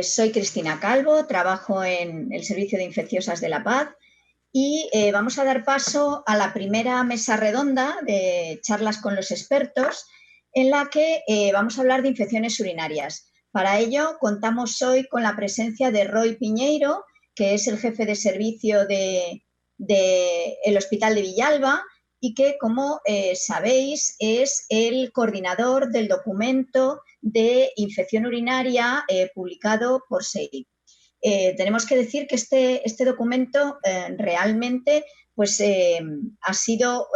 Soy Cristina Calvo, trabajo en el Servicio de Infecciosas de la Paz y vamos a dar paso a la primera mesa redonda de charlas con los expertos en la que vamos a hablar de infecciones urinarias. Para ello contamos hoy con la presencia de Roy Piñeiro, que es el jefe de servicio del Hospital de Villalba y que, como sabéis, es el coordinador del documento de infección urinaria publicado por SEIP. Tenemos que decir que este documento realmente pues, ha sido,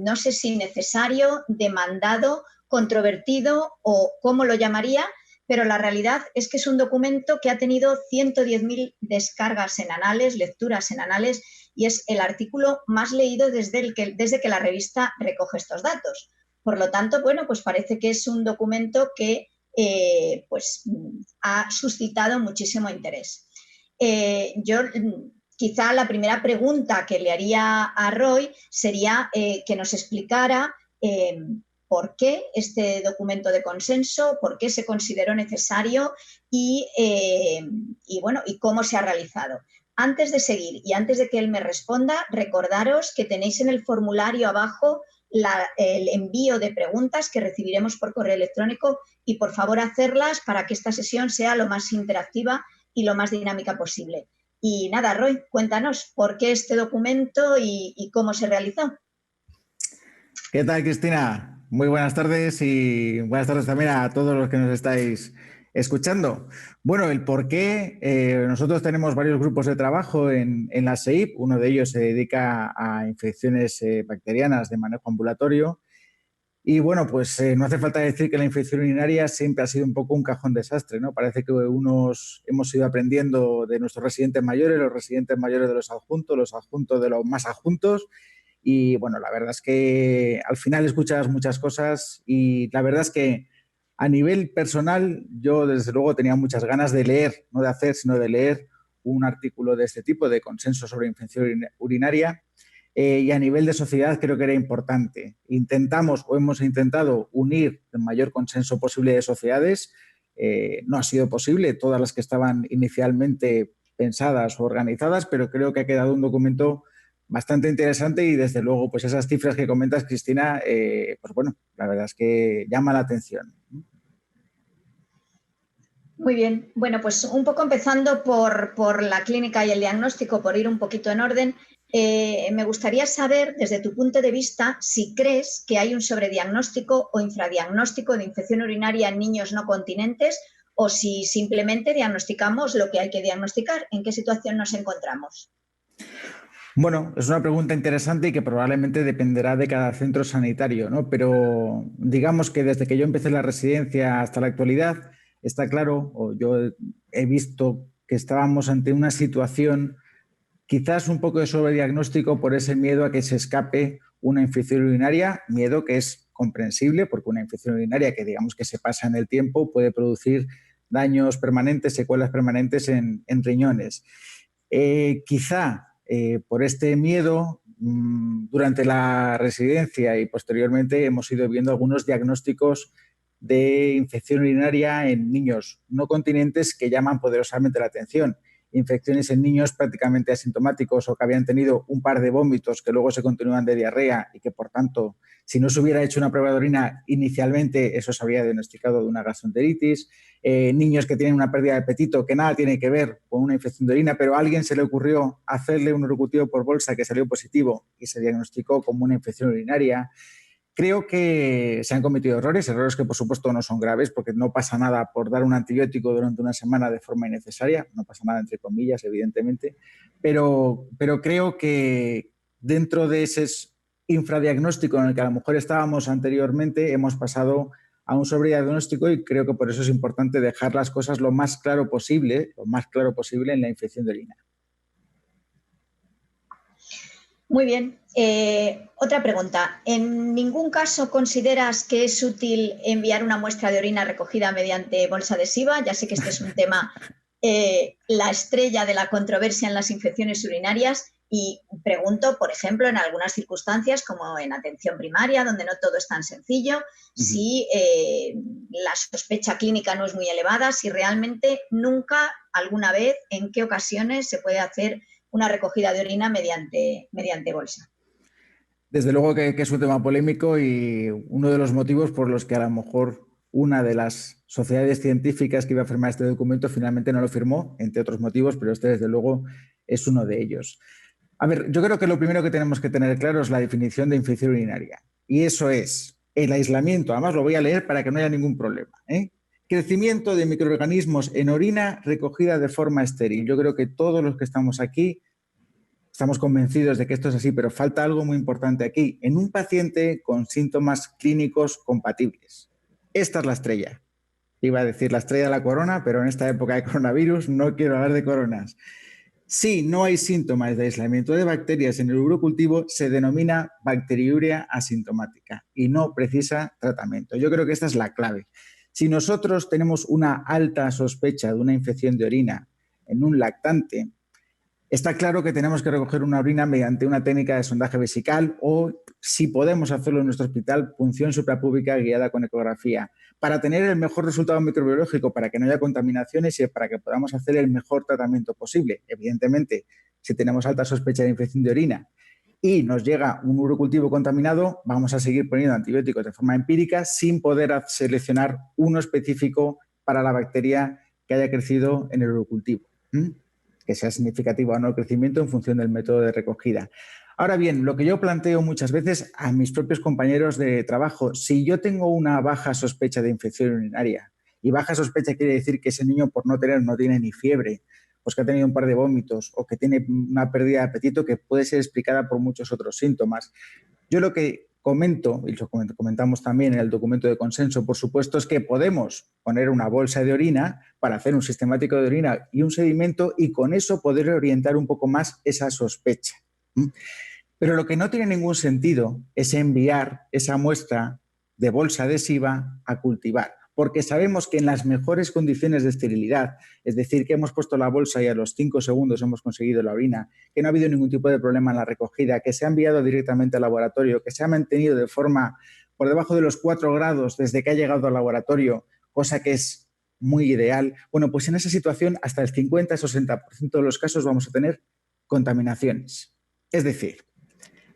no sé si necesario, demandado, controvertido o cómo lo llamaría, pero la realidad es que es un documento que ha tenido 110.000 descargas semanales, lecturas semanales, y es el artículo más leído desde que la revista recoge estos datos. Por lo tanto, bueno, pues parece que es un documento que pues, ha suscitado muchísimo interés. Yo quizá la primera pregunta que le haría a Roy sería que nos explicara por qué este documento de consenso, por qué se consideró necesario y cómo se ha realizado. Antes de seguir y antes de que él me responda, recordaros que tenéis en el formulario abajo el envío de preguntas que recibiremos por correo electrónico y por favor hacerlas para que esta sesión sea lo más interactiva y lo más dinámica posible. Y nada, Roy, cuéntanos por qué este documento y cómo se realizó. ¿Qué tal, Cristina? Muy buenas tardes y buenas tardes también a todos los que nos estáis escuchando. Bueno, el por qué, nosotros tenemos varios grupos de trabajo en la SEIP. Uno de ellos se dedica a infecciones bacterianas de manejo ambulatorio. Y bueno, pues no hace falta decir que la infección urinaria siempre ha sido un poco un cajón desastre, ¿no? Parece que unos hemos ido aprendiendo de nuestros residentes mayores, los residentes mayores de los adjuntos de los más adjuntos. Y bueno, la verdad es que al final escuchas muchas cosas y la verdad es que a nivel personal yo desde luego tenía muchas ganas de leer, no de hacer, sino de leer un artículo de este tipo, de consenso sobre infección urinaria. Y a nivel de sociedad creo que era importante. Intentamos o hemos intentado unir el mayor consenso posible de sociedades. No ha sido posible todas las que estaban inicialmente pensadas o organizadas, pero creo que ha quedado un documento bastante interesante y desde luego pues esas cifras que comentas, Cristina, pues bueno, la verdad es que llama la atención. Muy bien, bueno, pues un poco empezando por la clínica y el diagnóstico, por ir un poquito en orden, me gustaría saber desde tu punto de vista si crees que hay un sobrediagnóstico o infradiagnóstico de infección urinaria en niños no continentes o si simplemente diagnosticamos lo que hay que diagnosticar, ¿en qué situación nos encontramos? Bueno, es una pregunta interesante y que probablemente dependerá de cada centro sanitario, ¿no? Pero digamos que desde que yo empecé la residencia hasta la actualidad, está claro, o yo he visto que estábamos ante una situación quizás un poco de sobrediagnóstico por ese miedo a que se escape una infección urinaria, miedo que es comprensible porque una infección urinaria que digamos que se pasa en el tiempo puede producir daños permanentes, secuelas permanentes en riñones. Quizá por este miedo, durante la residencia y posteriormente hemos ido viendo algunos diagnósticos de infección urinaria en niños no continentes que llaman poderosamente la atención. Infecciones en niños prácticamente asintomáticos o que habían tenido un par de vómitos que luego se continúan de diarrea y que, por tanto, si no se hubiera hecho una prueba de orina inicialmente, eso se habría diagnosticado de una gastroenteritis. Niños que tienen una pérdida de apetito que nada tiene que ver con una infección de orina, pero a alguien se le ocurrió hacerle un erucutivo por bolsa que salió positivo y se diagnosticó como una infección urinaria. Creo que se han cometido errores que por supuesto no son graves porque no pasa nada por dar un antibiótico durante una semana de forma innecesaria, no pasa nada entre comillas, evidentemente, pero creo que dentro de ese infradiagnóstico en el que a lo mejor estábamos anteriormente hemos pasado a un sobrediagnóstico y creo que por eso es importante dejar las cosas lo más claro posible en la infección de orina. Muy bien. Otra pregunta. ¿En ningún caso consideras que es útil enviar una muestra de orina recogida mediante bolsa adhesiva? Ya sé que este es un tema, la estrella de la controversia en las infecciones urinarias, Y pregunto, por ejemplo, en algunas circunstancias, como en atención primaria, donde no todo es tan sencillo, si la sospecha clínica no es muy elevada, si realmente nunca, alguna vez, en qué ocasiones se puede hacer una recogida de orina mediante bolsa. Desde luego que es un tema polémico y uno de los motivos por los que a lo mejor una de las sociedades científicas que iba a firmar este documento finalmente no lo firmó, entre otros motivos, pero este desde luego es uno de ellos. A ver, yo creo que lo primero que tenemos que tener claro es la definición de infección urinaria. Y eso es el aislamiento. Además, lo voy a leer para que no haya ningún problema. Crecimiento de microorganismos en orina recogida de forma estéril. Yo creo que todos los que estamos aquí estamos convencidos de que esto es así, pero falta algo muy importante aquí. En un paciente con síntomas clínicos compatibles. Esta es la estrella. Iba a decir la estrella de la corona, pero en esta época de coronavirus no quiero hablar de coronas. Si no hay síntomas de aislamiento de bacterias en el urocultivo, se denomina bacteriuria asintomática y no precisa tratamiento. Yo creo que esta es la clave. Si nosotros tenemos una alta sospecha de una infección de orina en un lactante, está claro que tenemos que recoger una orina mediante una técnica de sondaje vesical o, si podemos hacerlo en nuestro hospital, punción suprapúbica guiada con ecografía, para tener el mejor resultado microbiológico, para que no haya contaminaciones y para que podamos hacer el mejor tratamiento posible. Evidentemente, si tenemos alta sospecha de infección de orina y nos llega un urocultivo contaminado, vamos a seguir poniendo antibióticos de forma empírica sin poder seleccionar uno específico para la bacteria que haya crecido en el urocultivo, que sea significativo o no el crecimiento en función del método de recogida. Ahora bien, lo que yo planteo muchas veces a mis propios compañeros de trabajo, si yo tengo una baja sospecha de infección urinaria, y baja sospecha quiere decir que ese niño por no tiene ni fiebre, pues que ha tenido un par de vómitos o que tiene una pérdida de apetito que puede ser explicada por muchos otros síntomas. Yo lo que comento, y lo comentamos también en el documento de consenso, por supuesto, es que podemos poner una bolsa de orina para hacer un sistemático de orina y un sedimento y con eso poder orientar un poco más esa sospecha. Pero lo que no tiene ningún sentido es enviar esa muestra de bolsa adhesiva a cultivar, porque sabemos que en las mejores condiciones de esterilidad, es decir, que hemos puesto la bolsa y a los 5 segundos hemos conseguido la orina, que no ha habido ningún tipo de problema en la recogida, que se ha enviado directamente al laboratorio, que se ha mantenido de forma por debajo de los 4 grados desde que ha llegado al laboratorio, cosa que es muy ideal, bueno, pues en esa situación hasta el 50-60% de los casos vamos a tener contaminaciones. Es decir,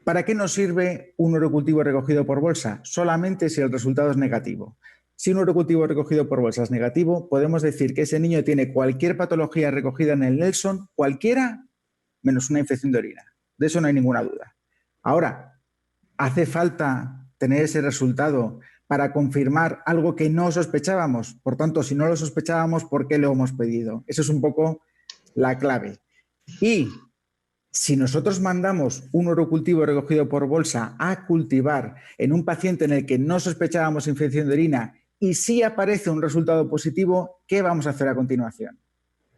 ¿para qué nos sirve un urocultivo recogido por bolsa? Solamente si el resultado es negativo. Si un urocultivo recogido por bolsa es negativo, podemos decir que ese niño tiene cualquier patología recogida en el Nelson, cualquiera, menos una infección de orina. De eso no hay ninguna duda. Ahora, ¿hace falta tener ese resultado para confirmar algo que no sospechábamos? Por tanto, si no lo sospechábamos, ¿por qué lo hemos pedido? Eso es un poco la clave. Y si nosotros mandamos un urocultivo recogido por bolsa a cultivar en un paciente en el que no sospechábamos infección de orina y sí aparece un resultado positivo, ¿qué vamos a hacer a continuación?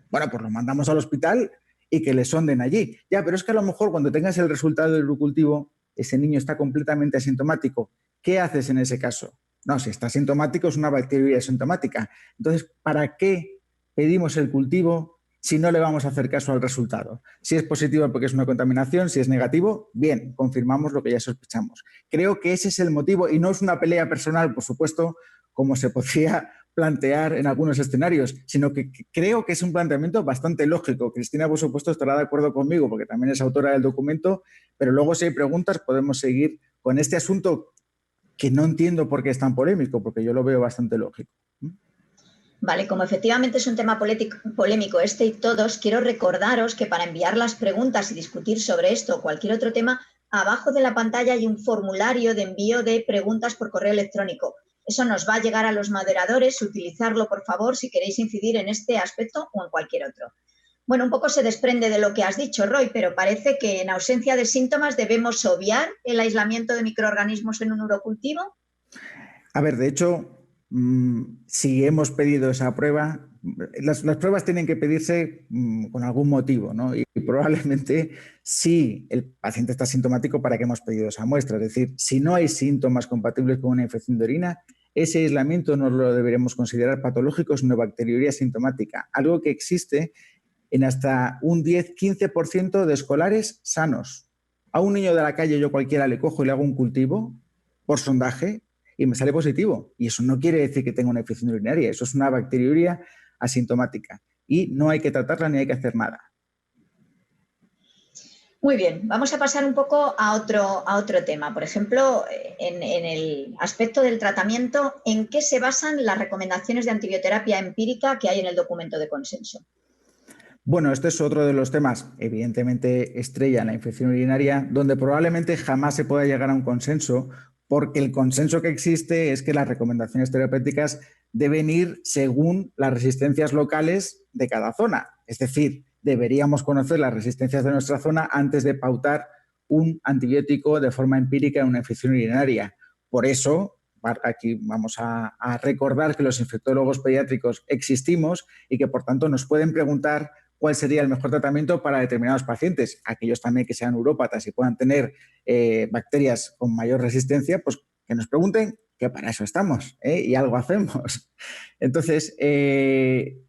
Bueno, pues lo mandamos al hospital y que le sonden allí. Ya, pero es que a lo mejor cuando tengas el resultado del urocultivo, ese niño está completamente asintomático. ¿Qué haces en ese caso? No, si está asintomático es una bacteria asintomática. Entonces, ¿para qué pedimos el cultivo si no le vamos a hacer caso al resultado? Si es positivo porque es una contaminación, si es negativo, bien, confirmamos lo que ya sospechamos. Creo que ese es el motivo y no es una pelea personal, por supuesto, como se podría plantear en algunos escenarios, sino que creo que es un planteamiento bastante lógico. Cristina, por supuesto, estará de acuerdo conmigo porque también es autora del documento, pero luego si hay preguntas podemos seguir con este asunto que no entiendo por qué es tan polémico, porque yo lo veo bastante lógico. Vale, como efectivamente es un tema polémico este y todos, quiero recordaros que para enviar las preguntas y discutir sobre esto o cualquier otro tema, abajo de la pantalla hay un formulario de envío de preguntas por correo electrónico. Eso nos va a llegar a los moderadores, utilizarlo por favor si queréis incidir en este aspecto o en cualquier otro. Bueno, un poco se desprende de lo que has dicho, Roy, pero parece que en ausencia de síntomas debemos obviar el aislamiento de microorganismos en un urocultivo. A ver, de hecho, si hemos pedido esa prueba, las pruebas tienen que pedirse con algún motivo, ¿no? Y probablemente si el paciente está sintomático, ¿para qué hemos pedido esa muestra? Es decir, si no hay síntomas compatibles con una infección de orina, ese aislamiento no lo deberemos considerar patológico, sino bacteriuria sintomática, algo que existe en hasta un 10-15% de escolares sanos. A un niño de la calle yo cualquiera le cojo y le hago un cultivo por sondaje y me sale positivo. Y eso no quiere decir que tenga una infección urinaria, eso es una bacteriuria asintomática y no hay que tratarla ni hay que hacer nada. Muy bien, vamos a pasar un poco a otro tema. Por ejemplo, en el aspecto del tratamiento, ¿en qué se basan las recomendaciones de antibioterapia empírica que hay en el documento de consenso? Bueno, este es otro de los temas, evidentemente, estrella en la infección urinaria, donde probablemente jamás se pueda llegar a un consenso, porque el consenso que existe es que las recomendaciones terapéuticas deben ir según las resistencias locales de cada zona. Es decir, deberíamos conocer las resistencias de nuestra zona antes de pautar un antibiótico de forma empírica en una infección urinaria. Por eso, aquí vamos a recordar que los infectólogos pediátricos existimos y que, por tanto, nos pueden preguntar cuál sería el mejor tratamiento para determinados pacientes. Aquellos también que sean urópatas y puedan tener bacterias con mayor resistencia, pues que nos pregunten, que para eso estamos, y algo hacemos. Entonces,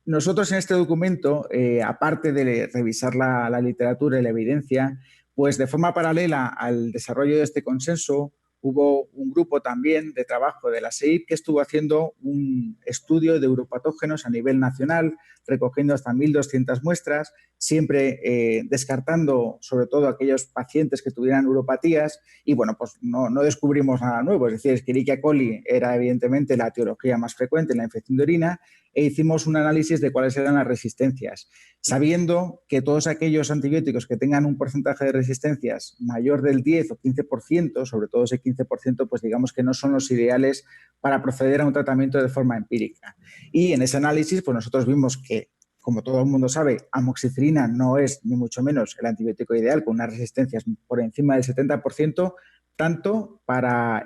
nosotros en este documento, aparte de revisar la literatura y la evidencia, pues de forma paralela al desarrollo de este consenso, hubo un grupo también de trabajo de la SEIP que estuvo haciendo un estudio de uropatógenos a nivel nacional, recogiendo hasta 1.200 muestras, siempre descartando sobre todo aquellos pacientes que tuvieran uropatías y bueno, pues no descubrimos nada nuevo, es decir, Escherichia coli era evidentemente la etiología más frecuente en la infección de orina e hicimos un análisis de cuáles eran las resistencias, sabiendo que todos aquellos antibióticos que tengan un porcentaje de resistencias mayor del 10 o 15%, sobre todo ese 15%, pues digamos que no son los ideales para proceder a un tratamiento de forma empírica. Y en ese análisis, pues nosotros vimos que, como todo el mundo sabe, amoxicilina no es ni mucho menos el antibiótico ideal, con unas resistencias por encima del 70%, tanto para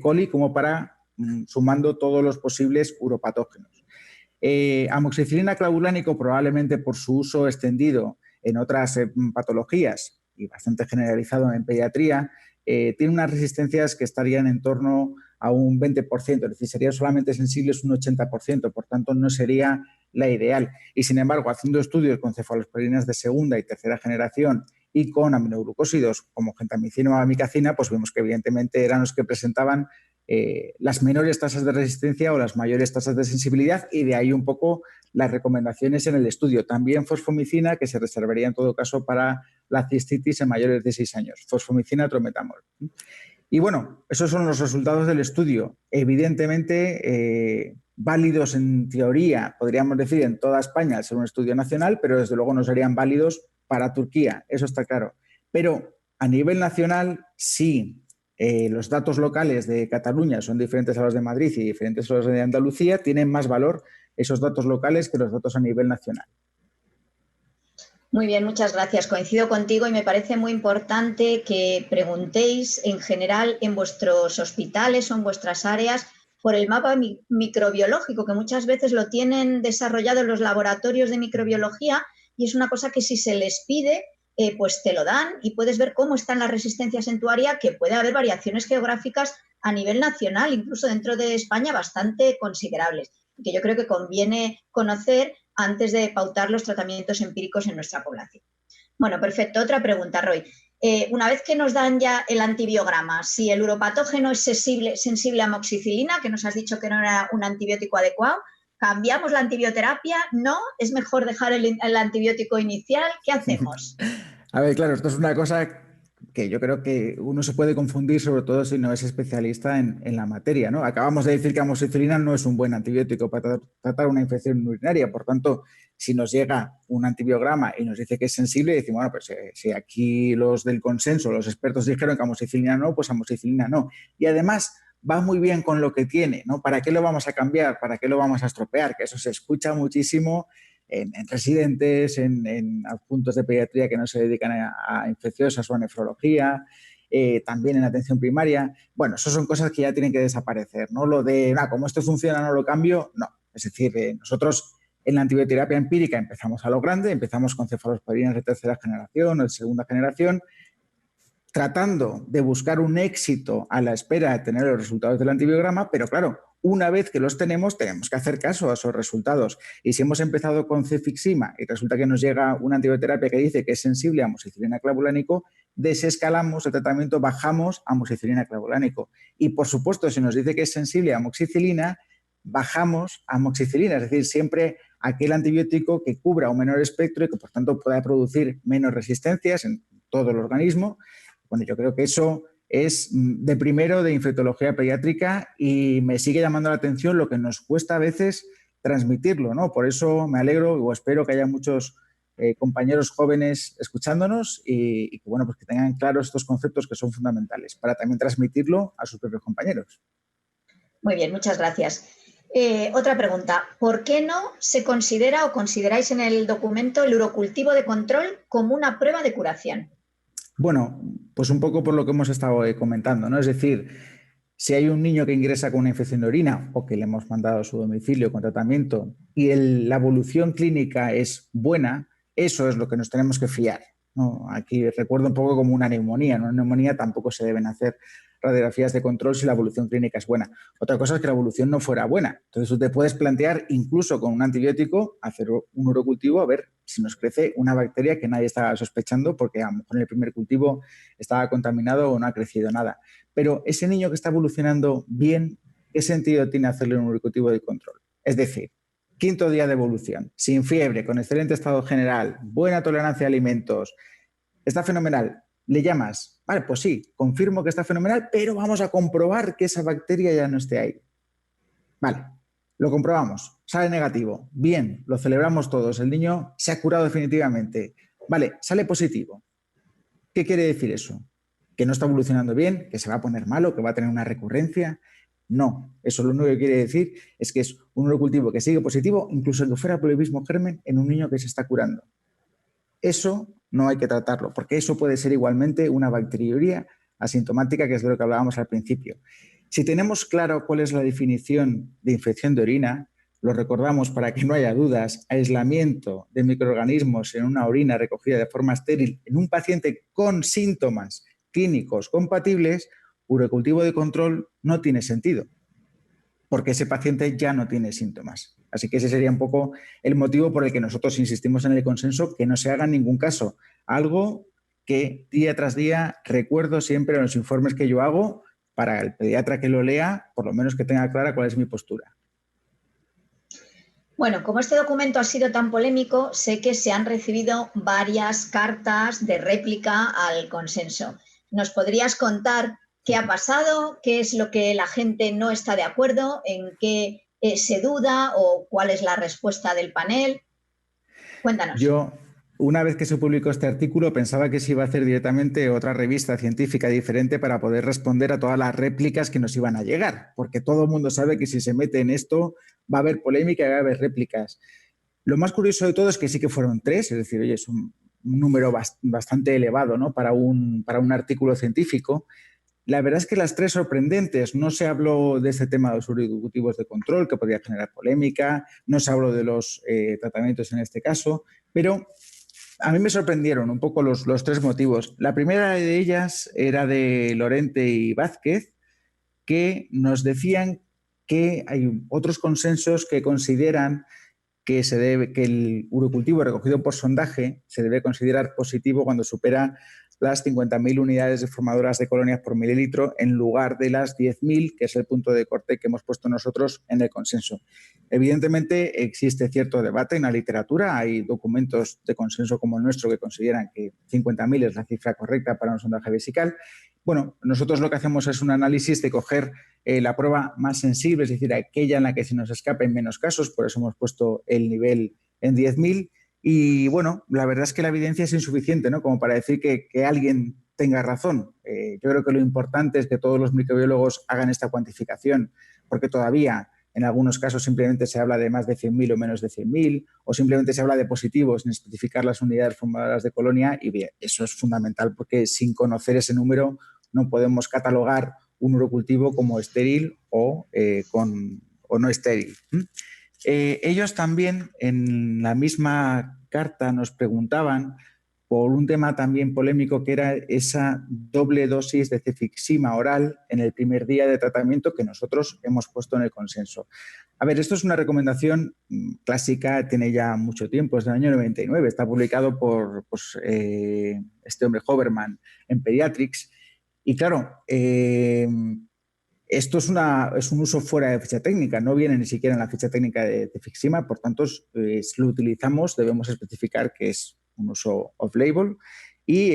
coli como para sumando todos los posibles uropatógenos. Amoxicilina clavulánico, probablemente por su uso extendido en otras patologías y bastante generalizado en pediatría, tiene unas resistencias que estarían en torno a un 20%, es decir, serían solamente sensibles un 80%, por tanto no sería la ideal. Y sin embargo, haciendo estudios con cefalosporinas de segunda y tercera generación y con aminoglucósidos como gentamicina o amikacina, pues vemos que evidentemente eran los que presentaban las menores tasas de resistencia o las mayores tasas de sensibilidad y de ahí un poco las recomendaciones en el estudio. También fosfomicina, que se reservaría en todo caso para la cistitis en mayores de 6 años. Fosfomicina, trometamol. Y bueno, esos son los resultados del estudio. Evidentemente, válidos en teoría, podríamos decir, en toda España al ser un estudio nacional, pero desde luego no serían válidos para Turquía, eso está claro. Pero a nivel nacional, sí. Los datos locales de Cataluña son diferentes a los de Madrid y diferentes a los de Andalucía, tienen más valor esos datos locales que los datos a nivel nacional. Muy bien, muchas gracias. Coincido contigo y me parece muy importante que preguntéis en general en vuestros hospitales o en vuestras áreas por el mapa microbiológico, que muchas veces lo tienen desarrollado en los laboratorios de microbiología y es una cosa que si se les pide, pues te lo dan y puedes ver cómo están las resistencias en tu área, que puede haber variaciones geográficas a nivel nacional, incluso dentro de España, bastante considerables, que yo creo que conviene conocer antes de pautar los tratamientos empíricos en nuestra población. Bueno, perfecto. Otra pregunta, Roy. Una vez que nos dan ya el antibiograma, si el uropatógeno es sensible a amoxicilina, que nos has dicho que no era un antibiótico adecuado, ¿cambiamos la antibioterapia? ¿No? ¿Es mejor dejar el antibiótico inicial? ¿Qué hacemos? A ver, claro, esto es una cosa que yo creo que uno se puede confundir, sobre todo si no es especialista en la materia, ¿no? Acabamos de decir que amoxicilina no es un buen antibiótico para tratar una infección urinaria, por tanto, si nos llega un antibiograma y nos dice que es sensible, decimos, bueno, pues si aquí los del consenso, los expertos dijeron que amoxicilina no, pues amoxicilina no. Y además va muy bien con lo que tiene, ¿no? ¿Para qué lo vamos a cambiar? ¿Para qué lo vamos a estropear? Que eso se escucha muchísimo en residentes, en adjuntos de pediatría que no se dedican a infecciosas o a nefrología, también en atención primaria. Bueno, eso son cosas que ya tienen que desaparecer, ¿no? Lo de, como esto funciona, no lo cambio, no. Es decir, nosotros en la antibioterapia empírica empezamos a lo grande, empezamos con cefalosporinas de tercera generación o de segunda generación tratando de buscar un éxito a la espera de tener los resultados del antibiograma, pero claro, una vez que los tenemos que hacer caso a esos resultados. Y si hemos empezado con cefixima y resulta que nos llega una antibioterapia que dice que es sensible a amoxicilina clavulánico, desescalamos el tratamiento, bajamos a amoxicilina clavulánico. Y por supuesto, si nos dice que es sensible a amoxicilina, bajamos a amoxicilina, es decir, siempre aquel antibiótico que cubra un menor espectro y que por tanto pueda producir menos resistencias en todo el organismo. Bueno, yo creo que eso es de primero de infectología pediátrica y me sigue llamando la atención lo que nos cuesta a veces transmitirlo, ¿no? Por eso me alegro o espero que haya muchos compañeros jóvenes escuchándonos y que, bueno, pues que tengan claros estos conceptos que son fundamentales para también transmitirlo a sus propios compañeros. Muy bien, muchas gracias. Otra pregunta. ¿Por qué no se considera o consideráis en el documento el urocultivo de control como una prueba de curación? Bueno, pues un poco por lo que hemos estado comentando, ¿no? Es decir, si hay un niño que ingresa con una infección de orina o que le hemos mandado a su domicilio con tratamiento y la evolución clínica es buena, eso es lo que nos tenemos que fiar, ¿no? Aquí recuerdo un poco como una neumonía. En una neumonía tampoco se deben hacer radiografías de control si la evolución clínica es buena. Otra cosa es que la evolución no fuera buena. Entonces tú te puedes plantear, incluso con un antibiótico, hacer un urocultivo a ver si nos crece una bacteria que nadie estaba sospechando porque a lo mejor en el primer cultivo estaba contaminado o no ha crecido nada. Pero ese niño que está evolucionando bien, ¿qué sentido tiene hacerle un urocultivo de control? Es decir, 5.º día de evolución, sin fiebre, con excelente estado general, buena tolerancia a alimentos, está fenomenal. ¿Le llamas? Vale, pues sí, confirmo que está fenomenal, pero vamos a comprobar que esa bacteria ya no esté ahí. Vale, lo comprobamos, sale negativo. Bien, lo celebramos todos, el niño se ha curado definitivamente. Vale, sale positivo. ¿Qué quiere decir eso? ¿Que no está evolucionando bien? ¿Que se va a poner malo? ¿Que va a tener una recurrencia? No, eso lo único que quiere decir es que es un urocultivo que sigue positivo, incluso que fuera por el mismo germen en un niño que se está curando. Eso no hay que tratarlo, porque eso puede ser igualmente una bacteriuria asintomática, que es de lo que hablábamos al principio. Si tenemos claro cuál es la definición de infección de orina, lo recordamos para que no haya dudas: aislamiento de microorganismos en una orina recogida de forma estéril en un paciente con síntomas clínicos compatibles, urocultivo de control no tiene sentido, porque ese paciente ya no tiene síntomas. Así que ese sería un poco el motivo por el que nosotros insistimos en el consenso, que no se haga en ningún caso. Algo que día tras día recuerdo siempre en los informes que yo hago, para el pediatra que lo lea, por lo menos que tenga clara cuál es mi postura. Bueno, como este documento ha sido tan polémico, sé que se han recibido varias cartas de réplica al consenso. ¿Nos podrías contar qué ha pasado, qué es lo que la gente no está de acuerdo, en qué se duda o cuál es la respuesta del panel? Cuéntanos. Yo, una vez que se publicó este artículo, pensaba que se iba a hacer directamente otra revista científica diferente para poder responder a todas las réplicas que nos iban a llegar, porque todo el mundo sabe que si se mete en esto va a haber polémica y va a haber réplicas. Lo más curioso de todo es que sí que fueron 3, es decir, oye, es un número bastante elevado, ¿no? Para un artículo científico. La verdad es que las 3 sorprendentes. No se habló de este tema de los urocultivos de control, que podría generar polémica, no se habló de los tratamientos en este caso, pero a mí me sorprendieron un poco los 3 motivos. La primera de ellas era de Lorente y Vázquez, que nos decían que hay otros consensos que consideran que el urocultivo recogido por sondaje se debe considerar positivo cuando supera las 50.000 unidades formadoras de colonias por mililitro en lugar de las 10.000, que es el punto de corte que hemos puesto nosotros en el consenso. Evidentemente existe cierto debate en la literatura, hay documentos de consenso como el nuestro que consideran que 50.000 es la cifra correcta para un sondaje vesical. Bueno, nosotros lo que hacemos es un análisis de coger la prueba más sensible, es decir, aquella en la que se nos escapen menos casos, por eso hemos puesto el nivel en 10.000. Y bueno, la verdad es que la evidencia es insuficiente, ¿no? Como para decir que alguien tenga razón. Yo creo que lo importante es que todos los microbiólogos hagan esta cuantificación, porque todavía en algunos casos simplemente se habla de más de 100.000 o menos de 100.000, o simplemente se habla de positivos sin especificar las unidades formadoras de colonia, y bien, eso es fundamental porque sin conocer ese número no podemos catalogar un urocultivo como estéril o no estéril. Ellos también en la misma carta nos preguntaban por un tema también polémico que era esa doble dosis de cefixima oral en el primer día de tratamiento que nosotros hemos puesto en el consenso. A ver, esto es una recomendación clásica, tiene ya mucho tiempo, es del año 99, está publicado por este hombre Hoberman en Pediatrics. Y claro, esto es un uso fuera de ficha técnica, no viene ni siquiera en la ficha técnica de cefixima, por tanto, si lo utilizamos, debemos especificar que es un uso off-label y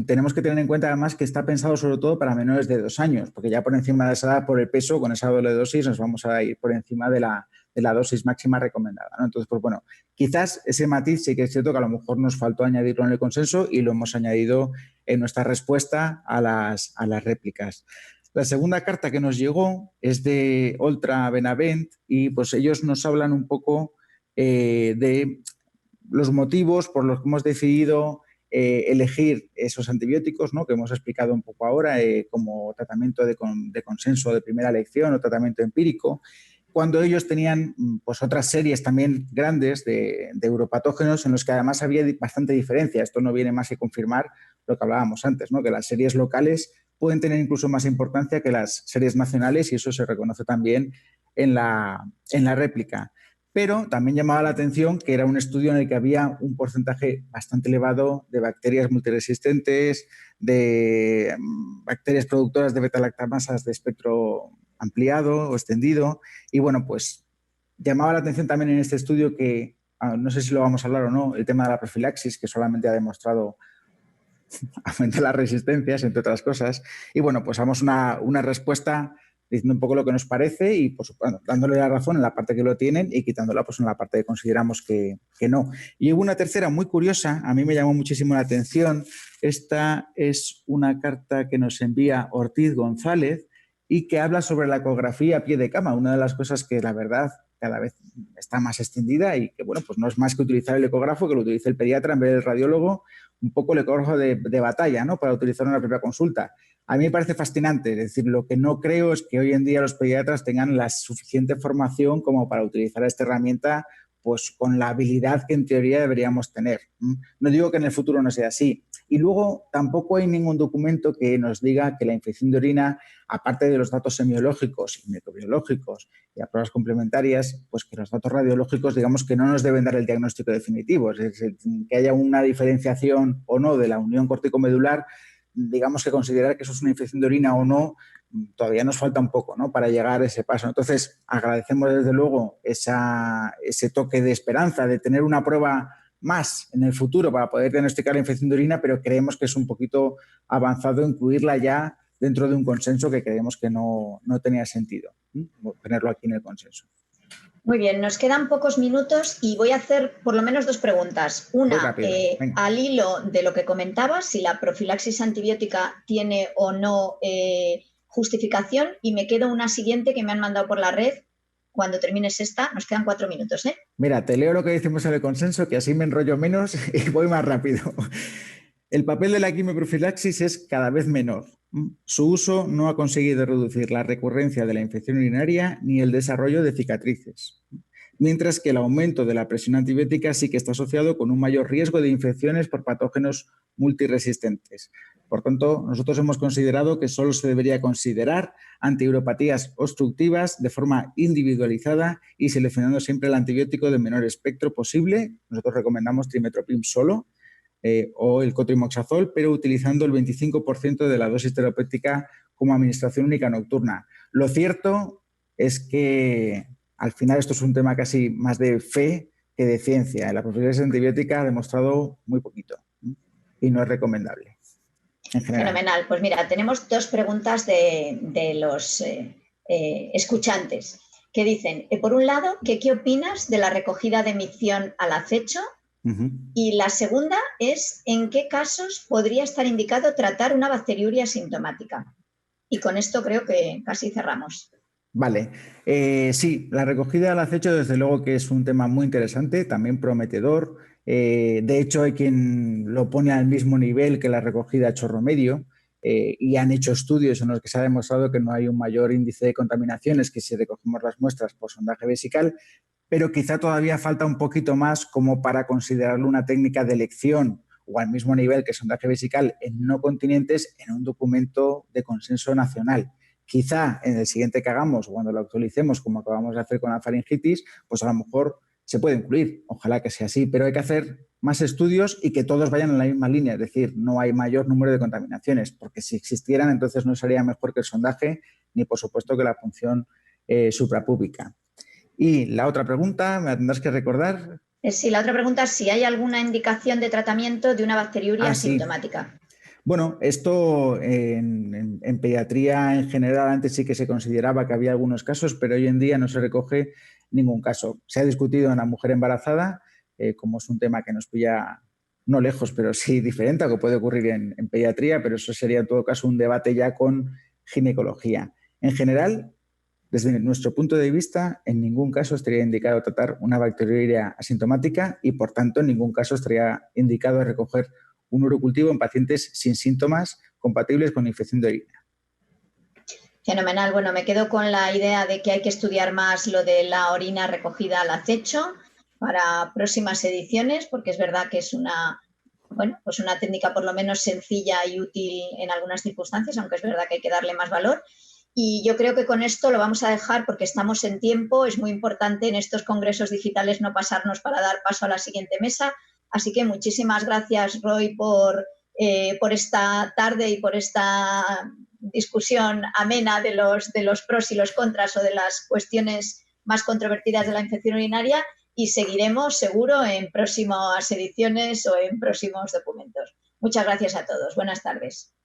tenemos que tener en cuenta además que está pensado sobre todo para menores de 2 años, porque ya por encima de esa edad, por el peso, con esa doble dosis nos vamos a ir por encima de la dosis máxima recomendada, ¿no? Entonces, pues bueno, quizás ese matiz sí que es cierto que a lo mejor nos faltó añadirlo en el consenso y lo hemos añadido en nuestra respuesta a las réplicas. La segunda carta que nos llegó es de Ultra Benavent y pues ellos nos hablan un poco de los motivos por los que hemos decidido elegir esos antibióticos, ¿no?, que hemos explicado un poco ahora como tratamiento de consenso de primera elección o tratamiento empírico, cuando ellos tenían pues otras series también grandes de uropatógenos en los que además había bastante diferencia. Esto no viene más que confirmar lo que hablábamos antes, ¿no?, que las series locales pueden tener incluso más importancia que las series nacionales y eso se reconoce también en la réplica. Pero también llamaba la atención que era un estudio en el que había un porcentaje bastante elevado de bacterias multiresistentes, de bacterias productoras de beta-lactamasas de espectro ampliado o extendido. Y bueno, pues llamaba la atención también en este estudio que, no sé si lo vamos a hablar o no, el tema de la profilaxis, que solamente ha demostrado aumentar las resistencias, entre otras cosas. Y bueno, pues damos una respuesta diciendo un poco lo que nos parece y pues, bueno, dándole la razón en la parte que lo tienen y quitándola pues, en la parte que consideramos que no. Y hubo una tercera muy curiosa, a mí me llamó muchísimo la atención. Esta es una carta que nos envía Ortiz González y que habla sobre la ecografía a pie de cama, una de las cosas que la verdad cada vez está más extendida y que bueno, pues no es más que utilizar el ecógrafo, que lo utilice el pediatra en vez del radiólogo, un poco el ecógrafo de batalla, ¿no?, para utilizar en una propia consulta. A mí me parece fascinante, es decir, lo que no creo es que hoy en día los pediatras tengan la suficiente formación como para utilizar esta herramienta pues con la habilidad que en teoría deberíamos tener. No digo que en el futuro no sea así. Y luego tampoco hay ningún documento que nos diga que la infección de orina, aparte de los datos semiológicos y microbiológicos y a pruebas complementarias, pues que los datos radiológicos digamos que no nos deben dar el diagnóstico definitivo. Es decir, que haya una diferenciación o no de la unión corticomedular, digamos que considerar que eso es una infección de orina o no, todavía nos falta un poco, ¿no?, para llegar a ese paso. Entonces, agradecemos desde luego ese toque de esperanza de tener una prueba más en el futuro para poder diagnosticar la infección de orina, pero creemos que es un poquito avanzado incluirla ya dentro de un consenso que creemos que no tenía sentido tenerlo aquí en el consenso. Muy bien, nos quedan pocos minutos y voy a hacer por lo menos 2 preguntas. Una, al hilo de lo que comentabas, si la profilaxis antibiótica tiene o no justificación, y me quedo una siguiente que me han mandado por la red. Cuando termines esta, nos quedan 4 minutos, ¿eh? Mira, te leo lo que decimos en el consenso, que así me enrollo menos y voy más rápido. El papel de la quimioprofilaxis es cada vez menor. Su uso no ha conseguido reducir la recurrencia de la infección urinaria ni el desarrollo de cicatrices, mientras que el aumento de la presión antibiótica sí que está asociado con un mayor riesgo de infecciones por patógenos multiresistentes. Por tanto, nosotros hemos considerado que solo se debería considerar antiuropatías obstructivas de forma individualizada y seleccionando siempre el antibiótico de menor espectro posible. Nosotros recomendamos trimmetoprim solo, o el cotrimoxazol, pero utilizando el 25% de la dosis terapéutica como administración única nocturna. Lo cierto es que al final esto es un tema casi más de fe que de ciencia. La profilaxis antibiótica ha demostrado muy poquito y no es recomendable en general. Fenomenal. Pues mira, tenemos 2 preguntas de los escuchantes que dicen, por un lado, ¿qué opinas de la recogida de micción al acecho? Y la segunda es, ¿en qué casos podría estar indicado tratar una bacteriuria asintomática? Y con esto creo que casi cerramos. Vale, sí, la recogida al acecho desde luego que es un tema muy interesante, también prometedor. De hecho, hay quien lo pone al mismo nivel que la recogida a chorro medio y han hecho estudios en los que se ha demostrado que no hay un mayor índice de contaminaciones que si recogemos las muestras por sondaje vesical, pero quizá todavía falta un poquito más como para considerarlo una técnica de elección o al mismo nivel que sondaje vesical en no continentes en un documento de consenso nacional. Quizá en el siguiente que hagamos, cuando lo actualicemos, como acabamos de hacer con la faringitis, pues a lo mejor se puede incluir. Ojalá que sea así, pero hay que hacer más estudios y que todos vayan en la misma línea. Es decir, no hay mayor número de contaminaciones, porque si existieran, entonces no sería mejor que el sondaje, ni por supuesto que la función suprapúbica. Y la otra pregunta, me la tendrás que recordar. Sí, la otra pregunta es si hay alguna indicación de tratamiento de una bacteriuria asintomática. Sí. Bueno, esto en pediatría en general antes sí que se consideraba que había algunos casos, pero hoy en día no se recoge ningún caso. Se ha discutido en la mujer embarazada, como es un tema que nos pilla no lejos, pero sí diferente a lo que puede ocurrir en pediatría, pero eso sería en todo caso un debate ya con ginecología. En general, desde nuestro punto de vista, en ningún caso estaría indicado tratar una bacteriuria asintomática y, por tanto, en ningún caso estaría indicado recoger un urocultivo en pacientes sin síntomas compatibles con infección de orina. Fenomenal. Bueno, me quedo con la idea de que hay que estudiar más lo de la orina recogida al acecho para próximas ediciones, porque es verdad que es una técnica por lo menos sencilla y útil en algunas circunstancias, aunque es verdad que hay que darle más valor. Y yo creo que con esto lo vamos a dejar porque estamos en tiempo. Es muy importante en estos congresos digitales no pasarnos para dar paso a la siguiente mesa. Así que muchísimas gracias, Roy, por esta tarde y por esta discusión amena de los pros y los contras o de las cuestiones más controvertidas de la infección urinaria, y seguiremos seguro en próximas ediciones o en próximos documentos. Muchas gracias a todos. Buenas tardes.